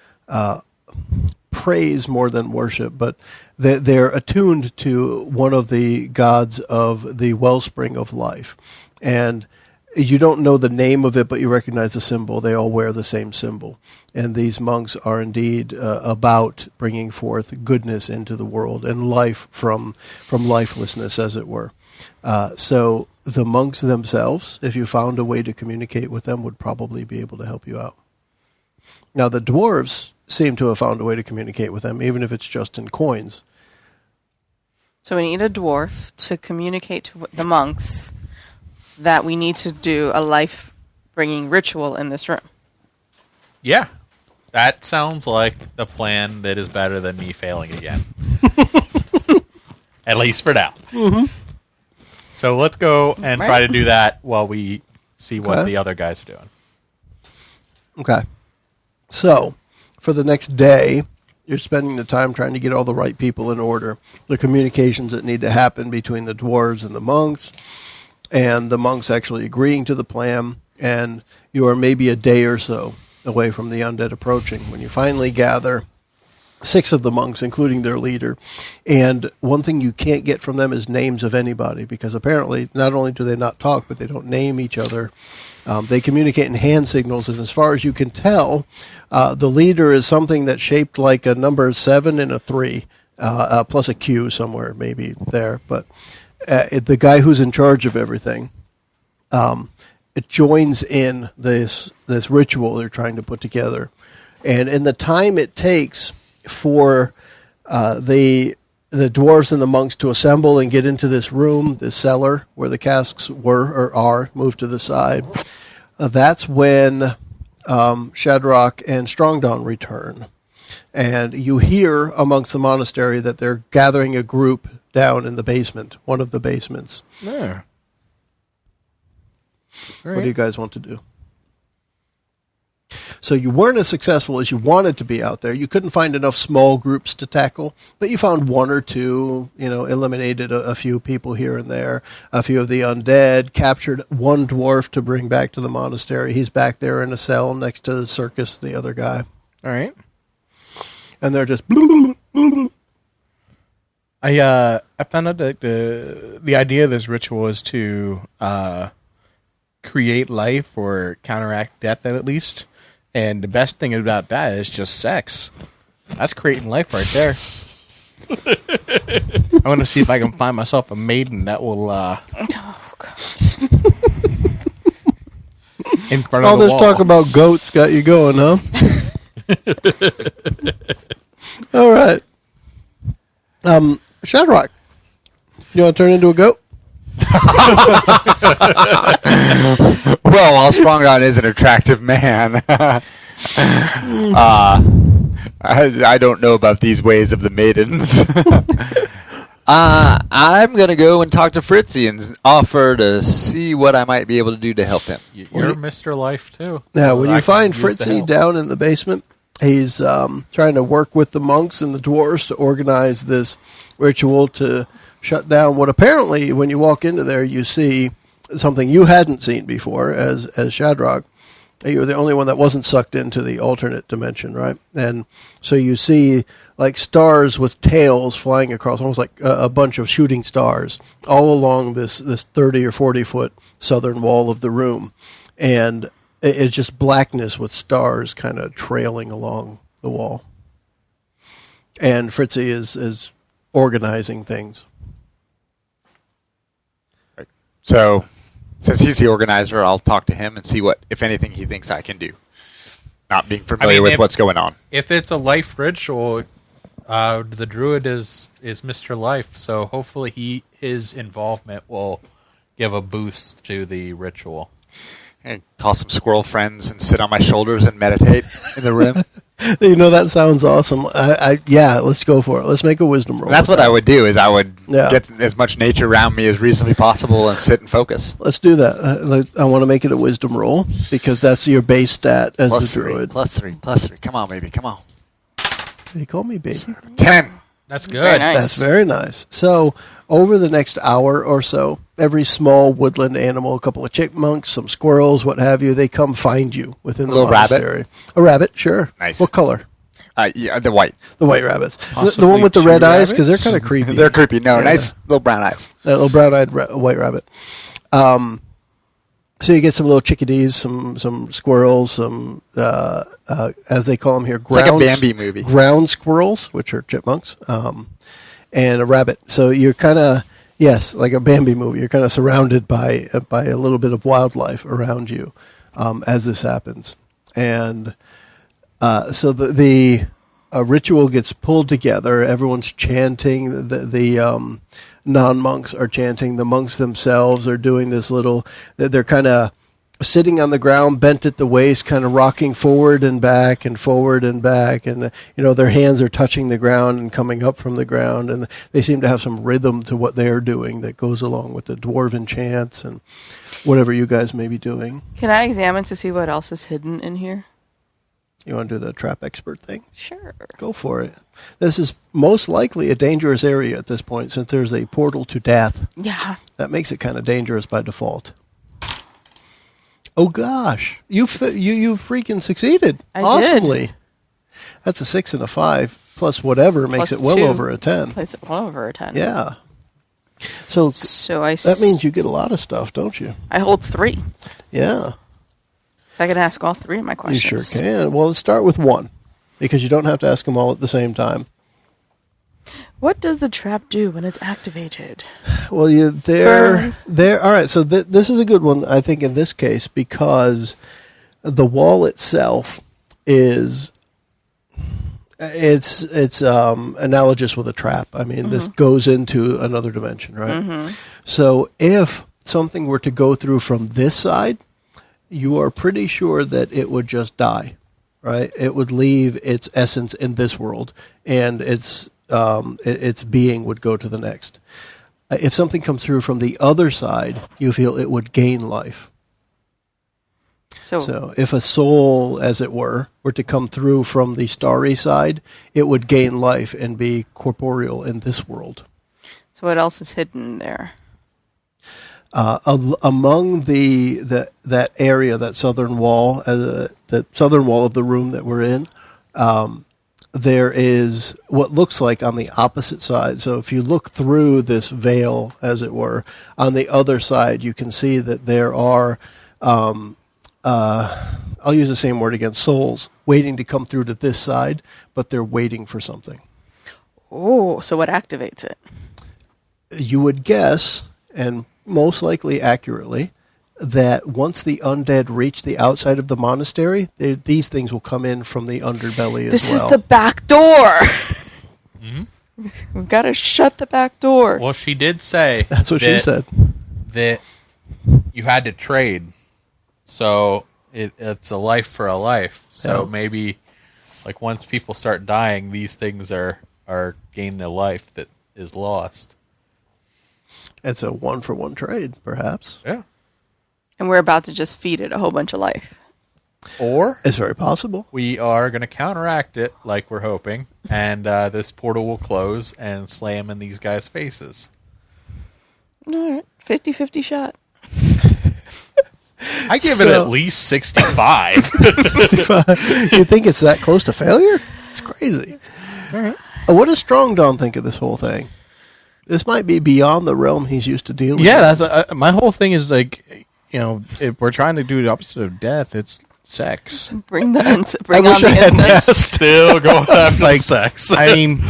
praise more than worship, but they're attuned to one of the gods of the wellspring of life. And you don't know the name of it, but you recognize the symbol. They all wear the same symbol. And these monks are indeed about bringing forth goodness into the world and life from lifelessness, as it were. So the monks themselves, if you found a way to communicate with them, would probably be able to help you out. Now, the dwarves seem to have found a way to communicate with them, even if it's just in coins. So we need a dwarf to communicate to the monks that we need to do a life-bringing ritual in this room. Yeah, that sounds like the plan that is better than me failing again. At least for now. Mm-hmm. So let's go and try to do that while we see what Okay. the other guys are doing. Okay. So, for the next day, you're spending the time trying to get all the right people in order. The communications that need to happen between the dwarves and the monks actually agreeing to the plan, and you are maybe a day or so away from the undead approaching when you finally gather 6 of the monks, including their leader. And one thing you can't get from them is names of anybody, because apparently not only do they not talk, but they don't name each other. They communicate in hand signals, and as far as you can tell, the leader is something that's shaped like a number 7 and a 3, plus a Q somewhere maybe there. But the guy who's in charge of everything, it joins in this ritual they're trying to put together. And in the time it takes for the dwarves and the monks to assemble and get into this room, this cellar where the casks were or are moved to the side, that's when Shadrock and Strongdawn return. And you hear amongst the monastery that they're gathering a group down in the basement, one of the basements. There. What do you guys want to do? So you weren't as successful as you wanted to be out there. You couldn't find enough small groups to tackle, but you found 1 or 2, eliminated a few people here and there, a few of the undead, captured 1 dwarf to bring back to the monastery. He's back there in a cell next to Circus, the other guy. All right. And they're just... I found out that the idea of this ritual is to create life or counteract death at least. And the best thing about that is just sex. That's creating life right there. I want to see if I can find myself a maiden that will Oh, God. in front All of the this wall. talk about goats got you going, huh? All right. Shadrach, you want to turn into a goat? Well, while Sprongron is an attractive man, I don't know about these ways of the maidens. I'm going to go and talk to Fritzy and offer to see what I might be able to do to help him. You're Mr. Life, too. Yeah, so when I you can find use the Fritzy help. down in the basement, he's trying to work with the monks and the dwarves to organize this ritual to shut down what apparently, when you walk into there, you see something you hadn't seen before as Shadrach. You were the only one that wasn't sucked into the alternate dimension, right? And so you see like stars with tails flying across, almost like a bunch of shooting stars, all along this 30 or 40 foot southern wall of the room. And it's just blackness with stars kind of trailing along the wall. And Fritzy is organizing things. So, since he's the organizer, I'll talk to him and see what, if anything, he thinks I can do. Not being familiar with what's going on. If it's a life ritual, the druid is Mr. Life, so hopefully his involvement will give a boost to the ritual. And call some squirrel friends and sit on my shoulders and meditate in the room. You know, that sounds awesome. Yeah, let's go for it. Let's make a wisdom roll. That's what I would do, is I would Yeah. get as much nature around me as reasonably possible and sit and focus. Let's do that. I want to make it a wisdom roll because that's your base stat as Plus the 3, druid. plus 3, plus 3. Come on, baby, come on. Did he call me baby? 10. That's good. Very nice. That's very nice. So over the next hour or so, every small woodland animal, a couple of chipmunks, some squirrels, what have you, they come find you within the little rabbit? monastery. A rabbit, sure. Nice. What color? Yeah, the white. The white rabbits. The Possibly one with the red two eyes, because they're rabbits? kind of creepy. They're creepy. No, Yeah. nice little brown eyes. That little brown-eyed white rabbit. So you get some little chickadees, some squirrels, some as they call them here, It's like a Bambi movie. ground squirrels, which are chipmunks, and a rabbit. So you're kind of like a Bambi movie. You're kind of surrounded by a little bit of wildlife around you as this happens, and so the ritual gets pulled together. Everyone's chanting. The non-monks are chanting. The monks themselves are doing this little. They're kind of sitting on the ground, bent at the waist, kind of rocking forward and back and forward and back, and their hands are touching the ground and coming up from the ground, and they seem to have some rhythm to what they're doing that goes along with the dwarven chants and whatever you guys may be doing. Can I examine to see what else is hidden in here? You want to do the trap expert thing? Sure. Go for it. This is most likely a dangerous area at this point, since there's a portal to death. Yeah. That makes it kind of dangerous by default. Oh gosh, you freaking succeeded! I did. Awesomely. That's a 6 and a 5 plus whatever makes Plus it well 2. over a 10. Place it well over a 10. Yeah. So So that means you get a lot of stuff, don't you? I hold 3. Yeah, I can ask all 3 of my questions. you sure can. Well, let's start with 1 because you don't have to ask them all at the same time. What does the trap do when it's activated? Well, there. All right. So this is a good one, I think, in this case, because the wall itself is it's analogous with a trap. I mean, this goes into another dimension, right? So if something were to go through from this side, you are pretty sure that it would just die, right? It would leave its essence in this world, and its being would go to the next. If something comes through from the other side, you feel it would gain life. So if a soul, as it were to come through from the starry side, it would gain life and be corporeal in this world. So what else is hidden there? Among that area, that southern wall, the southern wall of the room that we're in, there is what looks like on the opposite side. So if you look through this veil, as it were, on the other side, you can see that there are, I'll use the same word again, souls waiting to come through to this side, but they're waiting for something. Oh, so what activates it? You would guess, and most likely accurately, that once the undead reach the outside of the monastery, these things will come in from the underbelly as This well. is the back door. We've got to shut the back door. Well, she did say That's what she said. that you had to trade, so it's a life for a life. So Yeah. maybe, like, once people start dying, these things are gain the life that is lost. It's a 1-for-1 trade, perhaps. Yeah. And we're about to just feed it a whole bunch of life. Or It's very possible. we are going to counteract it, like we're hoping, and this portal will close and slam in these guys' faces. All right. 50-50 shot. I give it at least 65. 65. You think it's that close to failure? It's crazy. What does Strong Don think of this whole thing? This might be beyond the realm he's used to dealing Yeah, with. that's my whole thing is like, if we're trying to do the opposite of death, it's sex. Bring the bring I on wish I the had incense. Still going after sex. I mean,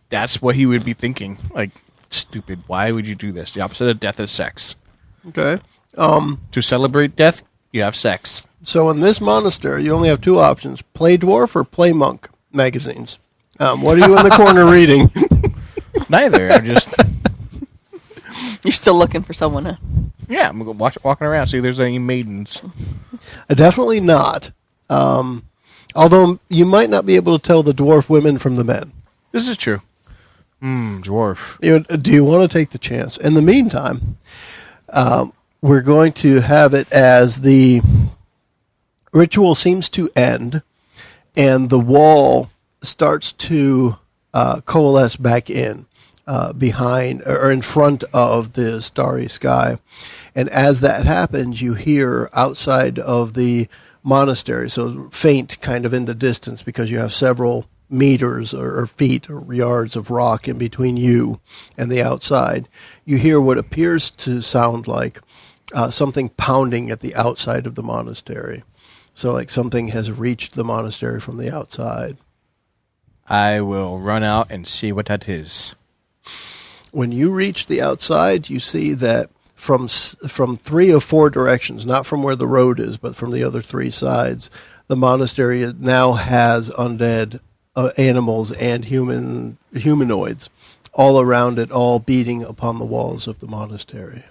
that's what he would be thinking. Like, stupid. Why would you do this? The opposite of death is sex. Okay. To celebrate death, you have sex. So in this monastery, you only have two options: Play Dwarf or Play Monk magazines. What are you in the corner reading? Neither. I'm just You're still looking for someone to... I'm walking around, see if there's any maidens. Definitely not. Although you might not be able to tell the dwarf women from the men. This is true. Dwarf. Do you want to take the chance? In the meantime, we're going to have it as the ritual seems to end, and the wall starts to coalesce back in behind or in front of the starry sky. And as that happens, you hear outside of the monastery, so faint kind of in the distance because you have several meters or feet or yards of rock in between you and the outside, you hear what appears to sound like something pounding at the outside of the monastery. So like something has reached the monastery from the outside. I will run out and see what that is. When you reach the outside, you see that from 3 or 4 directions, not from where the road is, but from the other 3 sides, the monastery now has undead animals and humanoids all around it, all beating upon the walls of the monastery.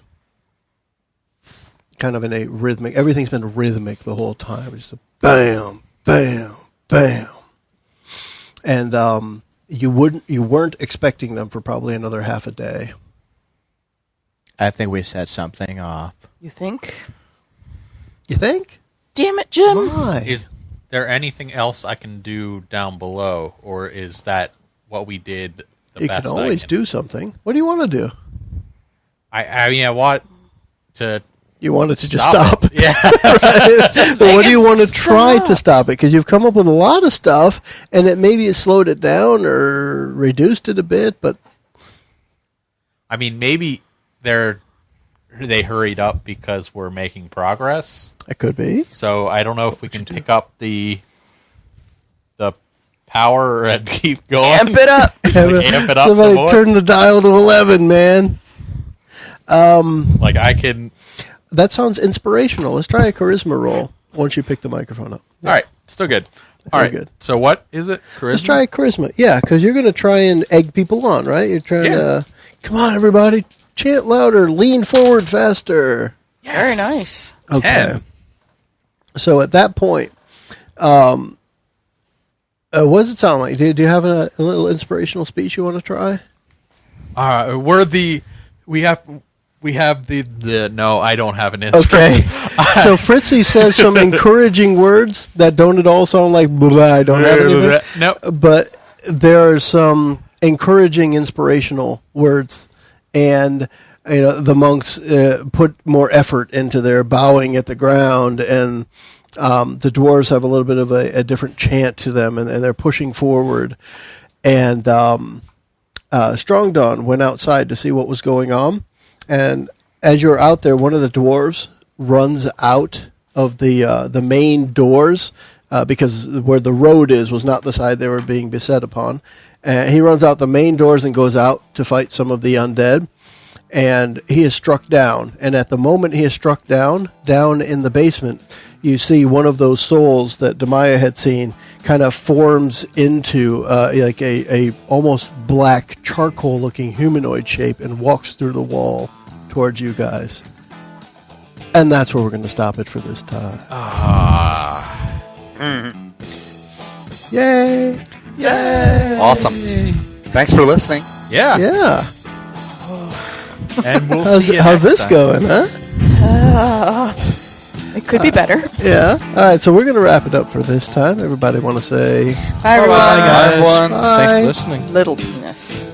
Kind of in a rhythmic, everything's been rhythmic the whole time. Just a bam, bam, bam. And you weren't expecting them for probably another half a day. I think we set something off. You think? You think? Damn it, Jim. Why? Is there anything else I can do down below, or is that what we did the You best can always do something. What do you want to do? I mean, I want to... You want it to just Stop stop. it. Yeah. But what do you want to stop. try to stop it? Because you've come up with a lot of stuff, and it maybe it slowed it down or reduced it a bit, but I mean, maybe they hurried up because we're making progress. it could be. So I don't know if we can pick up the power and keep going. Amp it up. Amp it up Somebody some more. turn the dial to 11, man. Like I can... That sounds inspirational. Let's try a charisma roll once you pick the microphone up. All right, still good. All Very right, good. so what is it? Charisma? Let's try charisma. Yeah, because you're going to try and egg people on, right? You're trying to, come on, everybody, chant louder, lean forward faster. Very nice. Okay. 10. So at that point, what does it sound like? Do you have a little inspirational speech you want to try? We have the no, I don't have an inspiration. Okay. So Fritzy says some encouraging words that don't at all sound like blah, I don't have anything. Nope. But there are some encouraging, inspirational words, and the monks put more effort into their bowing at the ground, and the dwarves have a little bit of a different chant to them, and they're pushing forward. And Strong Dawn went outside to see what was going on, and as you're out there, one of the dwarves runs out of the main doors because where the road was not the side they were being beset upon. And he runs out the main doors and goes out to fight some of the undead. and he is struck down. And at the moment he is struck down in the basement, you see one of those souls that Demaya had seen kind of forms into like a almost black charcoal-looking humanoid shape and walks through the wall towards you guys. And that's where we're going to stop it for this time. Yay! Yay! Awesome. Thanks for listening. Yeah. Yeah. And we'll see you How's next this time. going, huh? It could be better. Yeah. All right, so we're going to wrap it up for this time. Everybody want to say... Bye, everyone. Bye, guys. everyone. Bye. Thanks for listening. Little penis.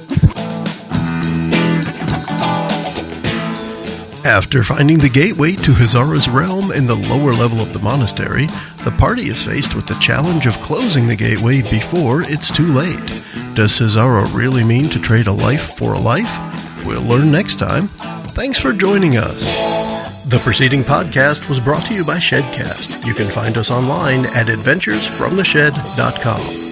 After finding the gateway to Hazara's realm in the lower level of the monastery, the party is faced with the challenge of closing the gateway before it's too late. Does Hazara really mean to trade a life for a life? We'll learn next time. Thanks for joining us. The preceding podcast was brought to you by Shedcast. You can find us online at adventuresfromtheshed.com.